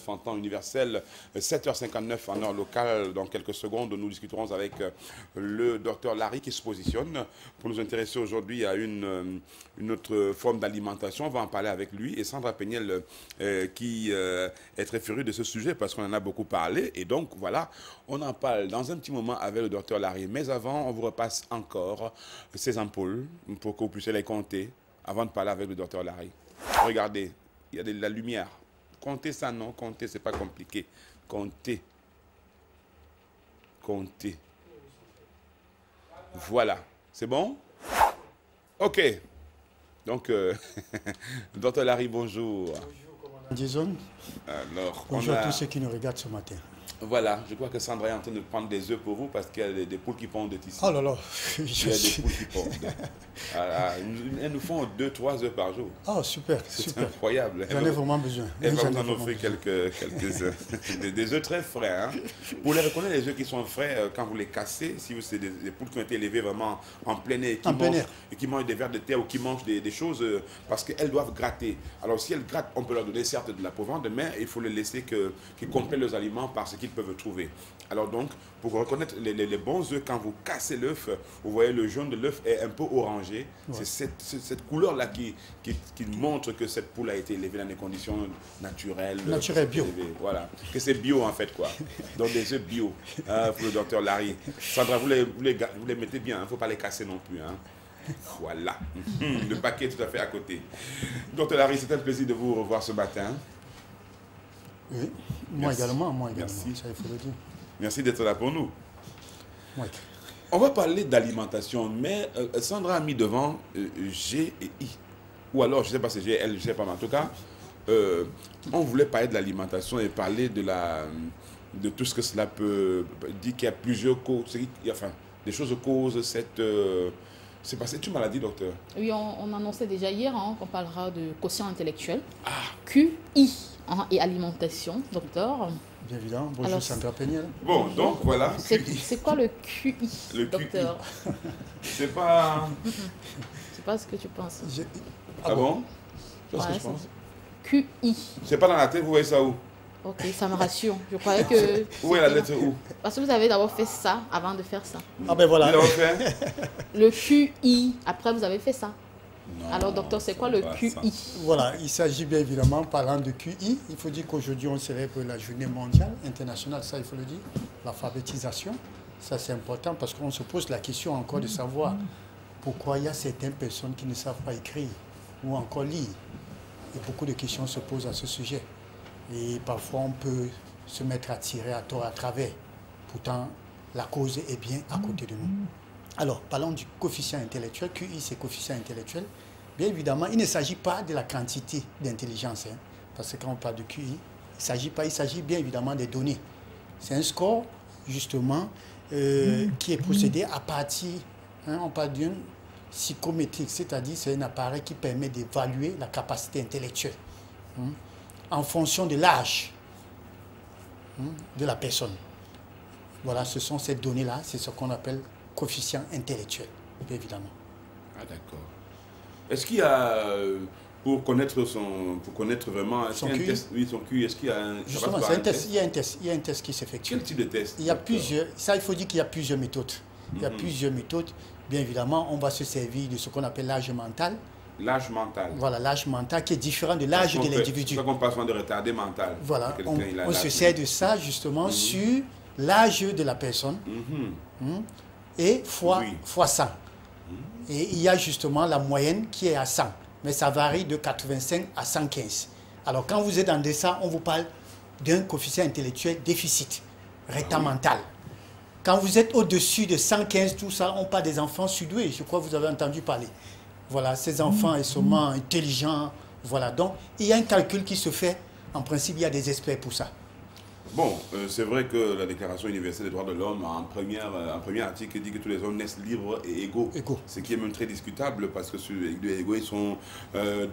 En temps universel, 7h59 en heure locale. Dans quelques secondes, nous discuterons avec le docteur Larry qui se positionne pour nous intéresser aujourd'hui à une autre forme d'alimentation. On va en parler avec lui et Sandra Peniel qui est très férue de ce sujet parce qu'on en a beaucoup parlé. Et donc, voilà, on en parle dans un petit moment avec le docteur Larry. Mais avant, on vous repasse encore ces ampoules pour que vous puissiez les compter avant de parler avec le docteur Larry. Regardez, il y a de la lumière. Comptez ça, non, comptez, c'est pas compliqué. Comptez. Comptez. Voilà. C'est bon? OK. Donc, docteur Larry, bonjour. Bonjour, commandant Jason. Alors, bonjour à tous ceux qui nous regardent ce matin. Voilà, je crois que Sandra est en train de prendre des œufs pour vous parce qu'il y a des poules qui pondent ici. Oh là là, il y a des poules qui pondent. Elles nous font 2-3 œufs par jour. Oh, super, c'est super. Incroyable. J'en ai vraiment besoin. Elle va nous en offrir quelques-uns. Des œufs très frais. Hein. Pour les reconnaître, les œufs qui sont frais, quand vous les cassez, si c'est des poules qui ont été élevées vraiment en plein air, qui mangent des vers de terre ou qui mangent des choses, parce qu'elles doivent gratter. Alors si elles grattent, on peut leur donner certes de la provende, mais il faut les laisser qu'ils complètent leurs aliments par ce qu'ils peuvent trouver. Alors donc, pour reconnaître les bons œufs, quand vous cassez l'œuf, vous voyez le jaune de l'œuf est un peu orangé. Ouais. C'est cette couleur-là qui montre que cette poule a été élevée dans des conditions naturelles. Naturel, bio. Voilà, que c'est bio en fait quoi. Donc des œufs bio pour le docteur Larry. Sandra, vous les mettez bien, il ne faut pas les casser non plus. Hein. Voilà, le paquet est tout à fait à côté. Docteur Larry, c'est un plaisir de vous revoir ce matin. Oui, moi également, Merci. Ça, il faut le dire. Merci d'être là pour nous. Oui. On va parler d'alimentation, mais Sandra a mis devant G et I. Ou alors, je ne sais pas si c'est G, elle, je ne sais pas, mais en tout cas, on voulait parler de l'alimentation et parler de tout ce que cela peut dire qu'il y a plusieurs causes, enfin, des choses causent cette... c'est passé une maladie, docteur? Oui, on annonçait déjà hier qu'on parlera de quotient intellectuel. Ah. QI et alimentation, docteur. Bien évidemment. Bonjour. Alors, Sandra Peniel. Bon, donc voilà. C'est quoi le QI, le docteur? QI. C'est pas... C'est pas ce que tu penses. Ah bon? C'est ce que je pense. QI. C'est pas dans la tête, vous voyez ça où? Ok, ça me rassure. Je croyais que... Où est la lettre où? Parce que vous avez d'abord fait ça avant de faire ça. Ah ben voilà. Fait le QI, après vous avez fait ça. Non, alors docteur, c'est quoi le QI? Voilà, il s'agit bien évidemment, parlant de QI, il faut dire qu'aujourd'hui on célèbre la journée mondiale, internationale, ça il faut le dire, l'alphabétisation. Ça c'est important parce qu'on se pose la question encore de savoir pourquoi il y a certaines personnes qui ne savent pas écrire ou encore lire. Et beaucoup de questions se posent à ce sujet. Et parfois on peut se mettre à tirer à tort à travers. Pourtant, la cause est bien à côté de nous. Alors, parlons du coefficient intellectuel. QI, c'est coefficient intellectuel. Bien évidemment, il ne s'agit pas de la quantité d'intelligence. Parce que quand on parle de QI, il s'agit bien évidemment des données. C'est un score, justement, qui est procédé à partir, on parle d'une psychométrique, c'est-à-dire c'est un appareil qui permet d'évaluer la capacité intellectuelle en fonction de l'âge de la personne. Voilà, ce sont ces données-là, c'est ce qu'on appelle coefficient intellectuel, bien évidemment. Ah d'accord. Est-ce qu'il y a, pour connaître vraiment son QI, son QI, est-ce qu'il y a un... Justement, c'est un test. Il y a un test qui s'effectue. Quel type de test? Il y a plusieurs, ça il faut dire qu'il y a plusieurs méthodes. Il y a plusieurs méthodes. Bien évidemment, on va se servir de ce qu'on appelle l'âge mental. L'âge mental. Voilà, l'âge mental qui est différent de l'âge de l'individu. C'est ça qu'on passe de retardé mental. Voilà, on se sert de ça justement sur l'âge de la personne et fois 100. Et il y a justement la moyenne qui est à 100, mais ça varie de 85 à 115. Alors quand vous êtes dans des ça, on vous parle d'un coefficient intellectuel déficit, retard mental. Quand vous êtes au-dessus de 115, tout ça, on parle des enfants surdoués, je crois que vous avez entendu parler. Voilà, ces enfants sont sûrement intelligents. Voilà, donc il y a un calcul qui se fait. En principe, il y a des experts pour ça. Bon, c'est vrai que la Déclaration universelle des droits de l'homme, en premier article, dit que tous les hommes naissent libres et égaux. Ce qui est même très discutable parce que les égaux, ils sont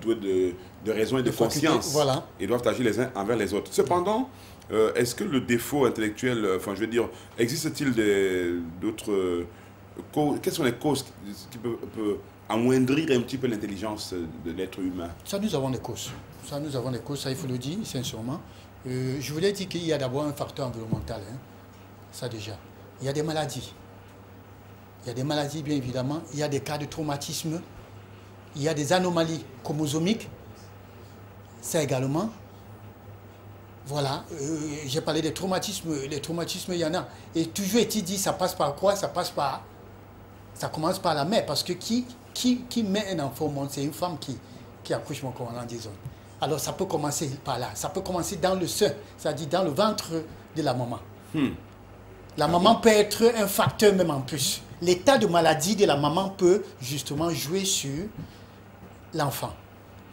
doués de raison et de conscience. Voilà. Ils doivent agir les uns envers les autres. Cependant, est-ce que le défaut intellectuel, enfin je veux dire, existe-t-il d'autres causes? Quelles sont les causes qui peuvent amoindrir un petit peu l'intelligence de l'être humain? Ça, nous avons des causes. Ça, il faut le dire, sincèrement. Je voulais dire qu'il y a d'abord un facteur environnemental, hein. Ça déjà. Il y a des maladies. Il y a des maladies, bien évidemment. Il y a des cas de traumatisme. Il y a des anomalies chromosomiques. Ça également. Voilà. J'ai parlé des traumatismes. Les traumatismes, il y en a. Et toujours est-il dit, ça passe par quoi? Ça passe par... Ça commence par la mère. Parce que qui met un enfant au monde, c'est une femme qui accouche, mon commandant, disons. Alors ça peut commencer par là. Ça peut commencer dans le sein, c'est-à-dire dans le ventre de la maman. La maman peut être un facteur même en plus. L'état de maladie de la maman peut justement jouer sur l'enfant.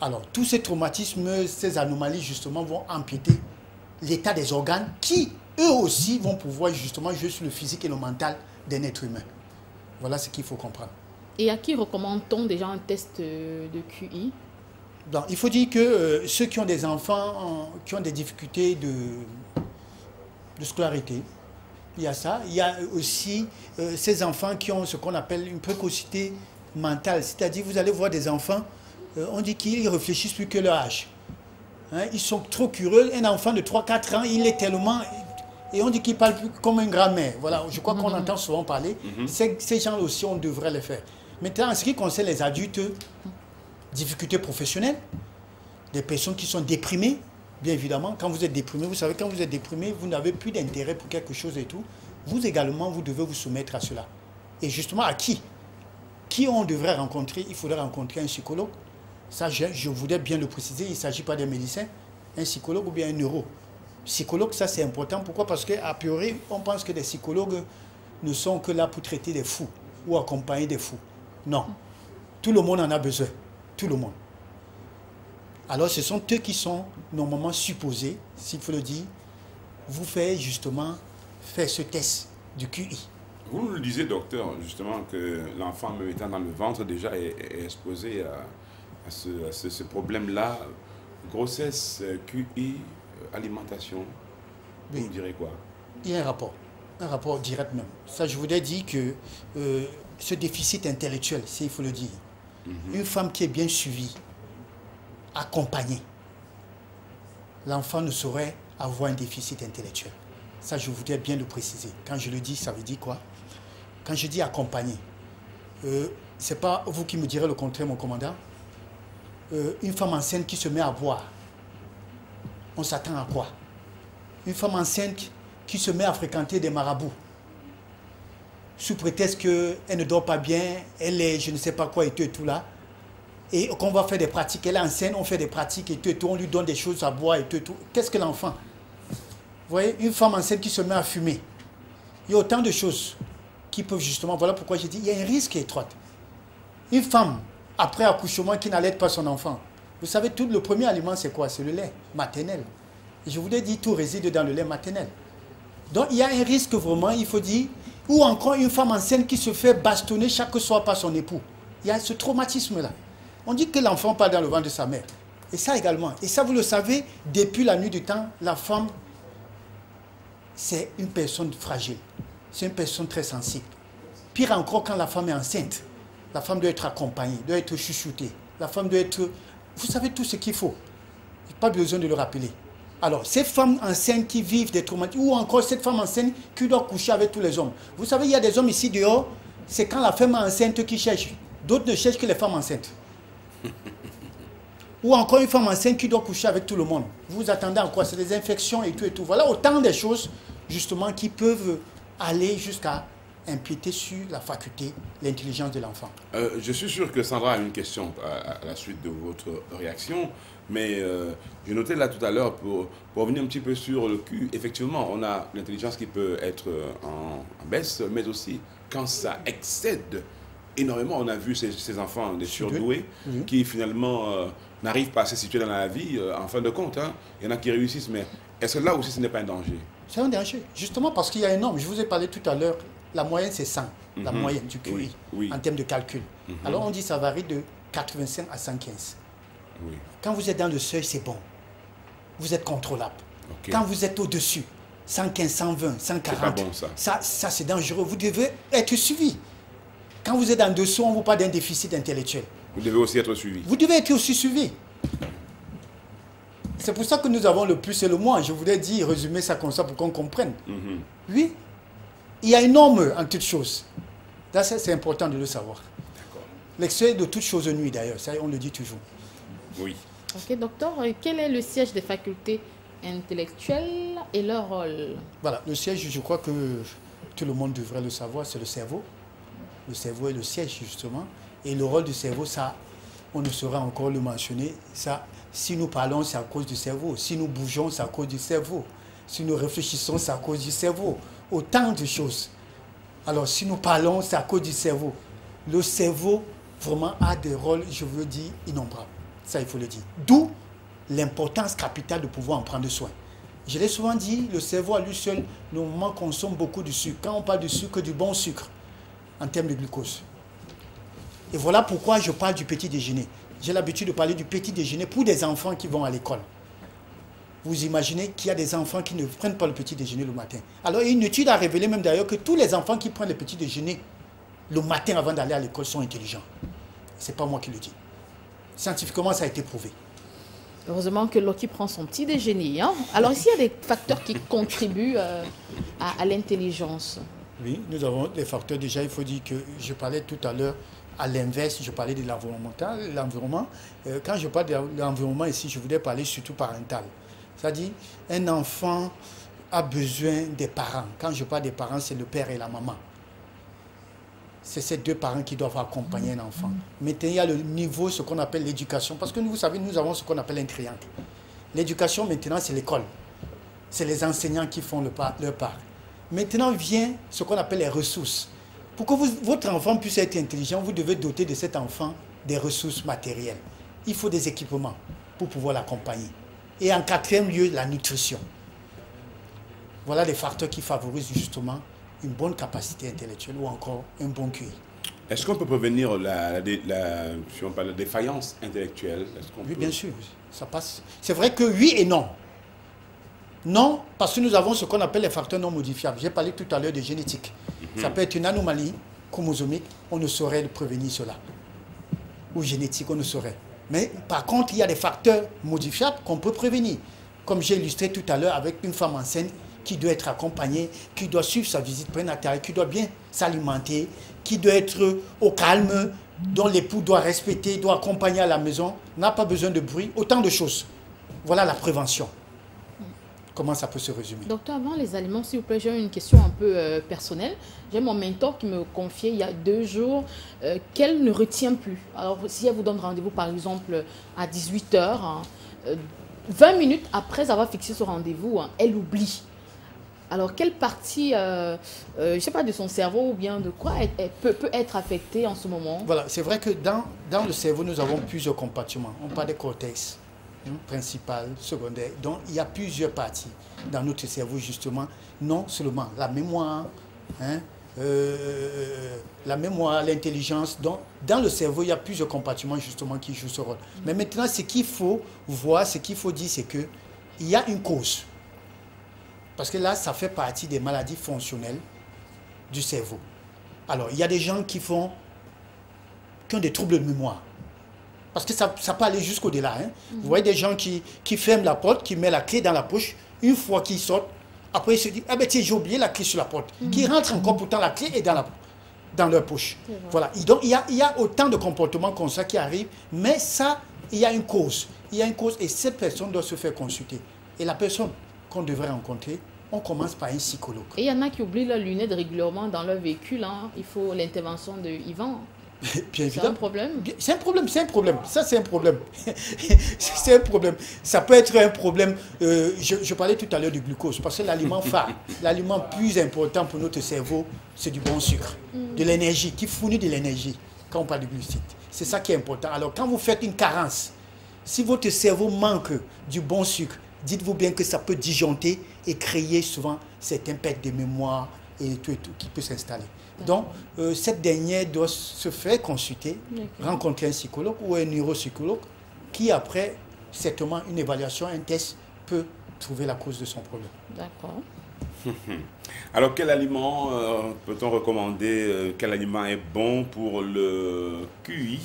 Alors tous ces traumatismes, ces anomalies justement vont empiéter l'état des organes qui, eux aussi, vont pouvoir justement jouer sur le physique et le mental d'un être humain. Voilà ce qu'il faut comprendre. Et à qui recommande-t-on déjà un test de QI? Donc, il faut dire que ceux qui ont des enfants, qui ont des difficultés de scolarité, il y a ça. Il y a aussi ces enfants qui ont ce qu'on appelle une précocité mentale. C'est-à-dire, vous allez voir des enfants, on dit qu'ils réfléchissent plus que leur âge. Hein, ils sont trop curieux. Un enfant de 3-4 ans, il est tellement... Et on dit qu'il parle plus comme une grand-mère. Voilà, je crois qu'on entend souvent parler. Ces gens aussi, on devrait les faire. Maintenant, en ce qui concerne les adultes, difficultés professionnelles, des personnes qui sont déprimées, bien évidemment. Quand vous êtes déprimé, vous savez, quand vous êtes déprimé, vous n'avez plus d'intérêt pour quelque chose et tout. Vous également, vous devez vous soumettre à cela. Et justement, à qui? Qui on devrait rencontrer? Il faudrait rencontrer un psychologue. Ça, je voudrais bien le préciser, il ne s'agit pas d'un médecin, un psychologue ou bien un neuro. Psychologue, ça c'est important. Pourquoi? Parce qu'a priori, on pense que les psychologues ne sont que là pour traiter des fous ou accompagner des fous. Non. Tout le monde en a besoin. Tout le monde. Alors, ce sont eux qui sont normalement supposés, s'il faut le dire, vous faire justement faire ce test du QI. Vous nous le disiez, docteur, justement, que l'enfant, même étant dans le ventre, déjà est exposé à ce problème-là. Grossesse, QI, alimentation. Vous nous direz quoi? Il y a un rapport direct même. Ça, je voudrais dire que ce déficit intellectuel, s'il faut le dire, une femme qui est bien suivie, accompagnée, l'enfant ne saurait avoir un déficit intellectuel. Ça, je voudrais bien le préciser. Quand je le dis, ça veut dire quoi? Quand je dis accompagné, ce n'est pas vous qui me direz le contraire, mon commandant. Une femme enceinte qui se met à boire, on s'attend à quoi? Une femme enceinte qui se met à fréquenter des marabouts, sous prétexte qu'elle ne dort pas bien, elle est je ne sais pas quoi et tout là, et qu'on va faire des pratiques, elle est enceinte, on fait des pratiques et tout, on lui donne des choses à boire et tout. Qu'est-ce que l'enfant? Vous voyez, une femme enceinte qui se met à fumer, il y a autant de choses qui peuvent justement, voilà pourquoi j'ai dit, il y a un risque étroit. Une femme, après accouchement, qui n'allait pas son enfant, vous savez, tout le premier aliment, c'est quoi? C'est le lait maternel. Et je vous l'ai dit, tout réside dans le lait maternel. Donc, il y a un risque vraiment, il faut dire, ou encore une femme enceinte qui se fait bastonner chaque soir par son époux. Il y a ce traumatisme-là. On dit que l'enfant part dans le ventre de sa mère. Et ça également. Et ça, vous le savez, depuis la nuit du temps, la femme, c'est une personne fragile. C'est une personne très sensible. Pire encore, quand la femme est enceinte, la femme doit être accompagnée, doit être chouchoutée. La femme doit être... Vous savez tout ce qu'il faut. Il n'y a pas besoin de le rappeler. Alors, ces femmes enceintes qui vivent des traumatismes, ou encore cette femme enceinte qui doit coucher avec tous les hommes. Vous savez, il y a des hommes ici dehors, c'est quand la femme enceinte qui cherche. D'autres ne cherchent que les femmes enceintes. Ou encore une femme enceinte qui doit coucher avec tout le monde. Vous vous attendez à quoi? C'est des infections et tout et tout. Voilà autant de choses, justement, qui peuvent aller jusqu'à impiéter sur la faculté, l'intelligence de l'enfant. Je suis sûr que Sandra a une question à la suite de votre réaction, mais j'ai noté là tout à l'heure, pour revenir un petit peu sur le QI, effectivement, on a l'intelligence qui peut être en baisse, mais aussi quand ça excède énormément. On a vu ces enfants, des surdoués, qui finalement n'arrivent pas à se situer dans la vie, en fin de compte. Hein. Il y en a qui réussissent, mais est-ce que là aussi ce n'est pas un danger? C'est un danger, justement parce qu'il y a un nombre. Je vous ai parlé tout à l'heure, la moyenne c'est 100, la moyenne du QI, en termes de calcul. Alors on dit que ça varie de 85 à 115. Quand vous êtes dans le seuil, c'est bon. Vous êtes contrôlable. Quand vous êtes au-dessus, 115, 120, 140, pas bon, ça c'est dangereux. Vous devez être suivi. Quand vous êtes en dessous, on vous parle d'un déficit intellectuel. Vous devez aussi être suivi. Vous devez être aussi suivi. C'est pour ça que nous avons le plus et le moins. Je voulais dire, résumer ça comme ça pour qu'on comprenne. Oui, il y a une norme en toutes choses. Là, c'est important de le savoir. L'excès de toutes choses nuit d'ailleurs, ça on le dit toujours. Oui. Ok, docteur, quel est le siège des facultés intellectuelles et leur rôle? Voilà, le siège, je crois que tout le monde devrait le savoir, c'est le cerveau. Le cerveau est le siège, justement. Et le rôle du cerveau, ça, on ne saura encore le mentionner. Ça, si nous parlons, c'est à cause du cerveau. Si nous bougeons, c'est à cause du cerveau. Si nous réfléchissons, c'est à cause du cerveau. Autant de choses. Alors, si nous parlons, c'est à cause du cerveau. Le cerveau, vraiment, a des rôles, je veux dire, innombrables. Ça, il faut le dire. D'où l'importance capitale de pouvoir en prendre soin. Je l'ai souvent dit, le cerveau à lui seul, normalement, consomme beaucoup de sucre. Quand on parle de sucre, du bon sucre, en termes de glucose. Et voilà pourquoi je parle du petit déjeuner. J'ai l'habitude de parler du petit déjeuner pour des enfants qui vont à l'école. Vous imaginez qu'il y a des enfants qui ne prennent pas le petit déjeuner le matin. Alors, une étude a révélé même d'ailleurs que tous les enfants qui prennent le petit déjeuner le matin avant d'aller à l'école sont intelligents. Ce n'est pas moi qui le dis. Scientifiquement, ça a été prouvé. Heureusement que Loki prend son petit déjeuner. Hein? Alors, ici, il y a des facteurs qui contribuent à l'intelligence. Oui, nous avons des facteurs. Déjà, il faut dire que je parlais tout à l'heure, à l'inverse, je parlais de l'environnement. Quand je parle de l'environnement ici, je voulais parler surtout parental. C'est-à-dire, un enfant a besoin des parents. Quand je parle des parents, c'est le père et la maman. C'est ces deux parents qui doivent accompagner un enfant. Maintenant, il y a le niveau, ce qu'on appelle l'éducation. Parce que vous savez, nous avons ce qu'on appelle un triangle. L'éducation, maintenant, c'est l'école. C'est les enseignants qui font leur part. Maintenant vient ce qu'on appelle les ressources. Pour que votre enfant puisse être intelligent, vous devez doter de cet enfant des ressources matérielles. Il faut des équipements pour pouvoir l'accompagner. Et en quatrième lieu, la nutrition. Voilà les facteurs qui favorisent justement une bonne capacité intellectuelle ou encore un bon QI. Est-ce qu'on peut prévenir si on parle de défaillance intellectuelle? Oui, bien sûr, ça passe. C'est vrai que oui et non. Non, parce que nous avons ce qu'on appelle les facteurs non modifiables. J'ai parlé tout à l'heure de génétique. Ça peut être une anomalie chromosomique, on ne saurait prévenir cela. Ou génétique, on ne saurait. Mais par contre, il y a des facteurs modifiables qu'on peut prévenir. Comme j'ai illustré tout à l'heure avec une femme enceinte qui doit être accompagnée, qui doit suivre sa visite prénatale, qui doit bien s'alimenter, qui doit être au calme, dont l'époux doit respecter, doit accompagner à la maison, n'a pas besoin de bruit, autant de choses. Voilà la prévention. Comment ça peut se résumer? Docteur, avant les aliments, s'il vous plaît, j'ai une question un peu personnelle. J'ai mon mentor qui me confiait il y a 2 jours qu'elle ne retient plus. Alors, si elle vous donne rendez-vous, par exemple, à 18 h, 20 minutes après avoir fixé ce rendez-vous, elle oublie. Alors, quelle partie, je ne sais pas, de son cerveau ou bien de quoi elle peut être affectée en ce moment? Voilà, c'est vrai que dans le cerveau, nous avons plusieurs compartiments. On parle des cortex. Principal, secondaire. Donc, il y a plusieurs parties dans notre cerveau, justement. Non seulement la mémoire, l'intelligence. Donc, dans le cerveau, il y a plusieurs compartiments, justement, qui jouent ce rôle. Mais maintenant, ce qu'il faut voir, ce qu'il faut dire, c'est qu'il y a une cause. Parce que là, ça fait partie des maladies fonctionnelles du cerveau. Alors, il y a des gens qui ont des troubles de mémoire. Parce que ça peut aller jusqu'au-delà. Vous voyez des gens qui ferment la porte, qui mettent la clé dans la poche. Une fois qu'ils sortent, après ils se disent « Ah ben tiens, j'ai oublié la clé sur la porte. Qui rentrent encore, pourtant la clé est dans leur poche. Voilà. Et donc il y a autant de comportements comme ça qui arrivent. Mais ça, il y a une cause. Il y a une cause et cette personne doit se faire consulter. Et la personne qu'on devrait rencontrer, on commence par un psychologue. Et il y en a qui oublient leurs lunettes régulièrement dans leur véhicule. Il faut l'intervention de Yvan. C'est un problème. C'est un problème, c'est un problème. Ça, c'est un problème. C'est un problème. Ça peut être un problème. Je parlais tout à l'heure du glucose, parce que l'aliment phare, l'aliment plus important pour notre cerveau, c'est du bon sucre, de l'énergie, qui fournit de l'énergie quand on parle de glucides. C'est ça qui est important. Alors, quand vous faites une carence, si votre cerveau manque du bon sucre, dites-vous bien que ça peut disjoncter et créer souvent certaines pertes de mémoire et tout qui peut s'installer. Donc, cette dernière doit se faire consulter, rencontrer un psychologue ou un neuropsychologue qui, après, certainement, une évaluation, un test, peut trouver la cause de son problème. D'accord. Alors, quel aliment peut-on recommander? Quel aliment est bon pour le QI?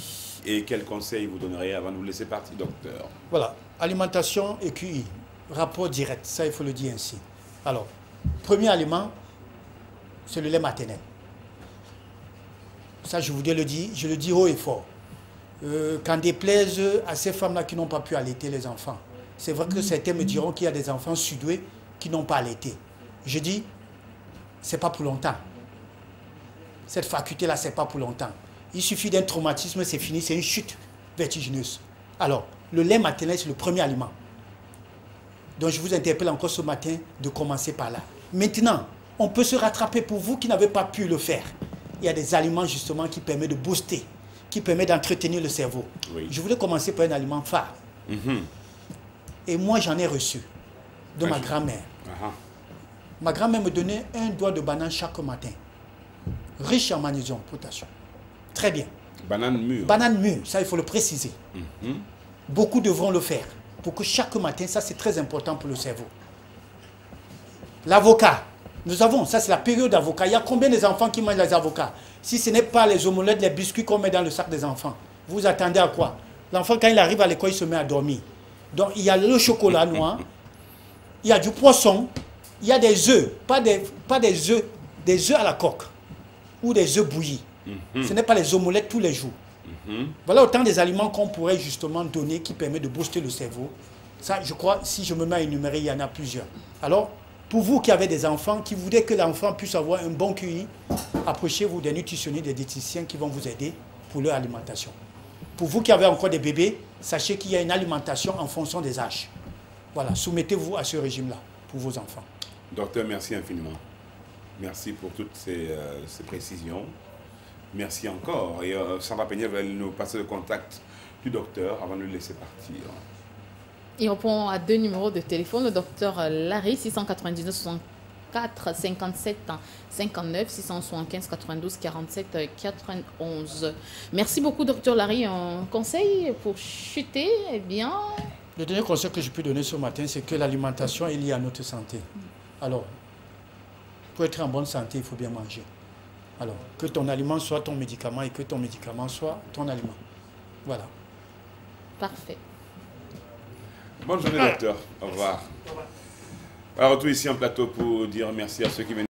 Et quels conseils vous donneriez avant de vous laisser partir, docteur? Voilà. alimentation et QI, rapport direct, ça il faut le dire ainsi. Alors, premier aliment, c'est le lait maternel. Ça, je voudrais le dire, je le dis haut et fort. Qu'en déplaise à ces femmes-là qui n'ont pas pu allaiter les enfants. C'est vrai que certains me diront qu'il y a des enfants sudoués qui n'ont pas allaité. Je dis, c'est pas pour longtemps. Cette faculté-là, c'est pas pour longtemps. Il suffit d'un traumatisme, c'est fini, c'est une chute vertigineuse. Alors, le lait maternel, c'est le premier aliment. Donc, je vous interpelle encore ce matin de commencer par là. Maintenant, on peut se rattraper pour vous qui n'avez pas pu le faire. Il y a des aliments justement qui permettent de booster, qui permettent d'entretenir le cerveau. Oui. Je voulais commencer par un aliment phare. Et moi, j'en ai reçu de ma grand-mère. Ma grand-mère me donnait un doigt de banane chaque matin. Riche en magnésium, potassium. Très bien. Banane mûre. Banane mûre, ça il faut le préciser. Beaucoup devront le faire. Pour que chaque matin, ça c'est très important pour le cerveau. L'avocat. Nous avons, ça c'est la période d'avocat. Il y a combien d'enfants qui mangent les avocats? Si ce n'est pas les omelettes, les biscuits qu'on met dans le sac des enfants, vous attendez à quoi? L'enfant, quand il arrive à l'école, il se met à dormir. Donc il y a le chocolat noir, il y a du poisson, il y a des œufs, pas des œufs à la coque ou des œufs bouillis. Ce n'est pas les omelettes tous les jours. Voilà autant des aliments qu'on pourrait justement donner qui permettent de booster le cerveau. Ça, je crois, si je me mets à énumérer, il y en a plusieurs. Alors, pour vous qui avez des enfants, qui voudraient que l'enfant puisse avoir un bon QI, approchez-vous des nutritionnistes, des diététiciens qui vont vous aider pour leur alimentation. Pour vous qui avez encore des bébés, sachez qu'il y a une alimentation en fonction des âges. Voilà, soumettez-vous à ce régime-là pour vos enfants. Docteur, merci infiniment. Merci pour toutes ces précisions. Merci encore. Et Sandra Peignet va nous passer le contact du docteur avant de le laisser partir. Et on prend à 2 numéros de téléphone, le docteur Larry, 699 64 57 59, 675 92 47 91. Merci beaucoup, docteur Larry. Un conseil pour chuter, eh bien... Le dernier conseil que je peux donner ce matin, c'est que l'alimentation est liée à notre santé. Alors, pour être en bonne santé, il faut bien manger. Alors, que ton aliment soit ton médicament et que ton médicament soit ton aliment. Voilà. Parfait. Bonne journée, docteur. Au revoir. Alors, retour ici en plateau pour dire merci à ceux qui viennent.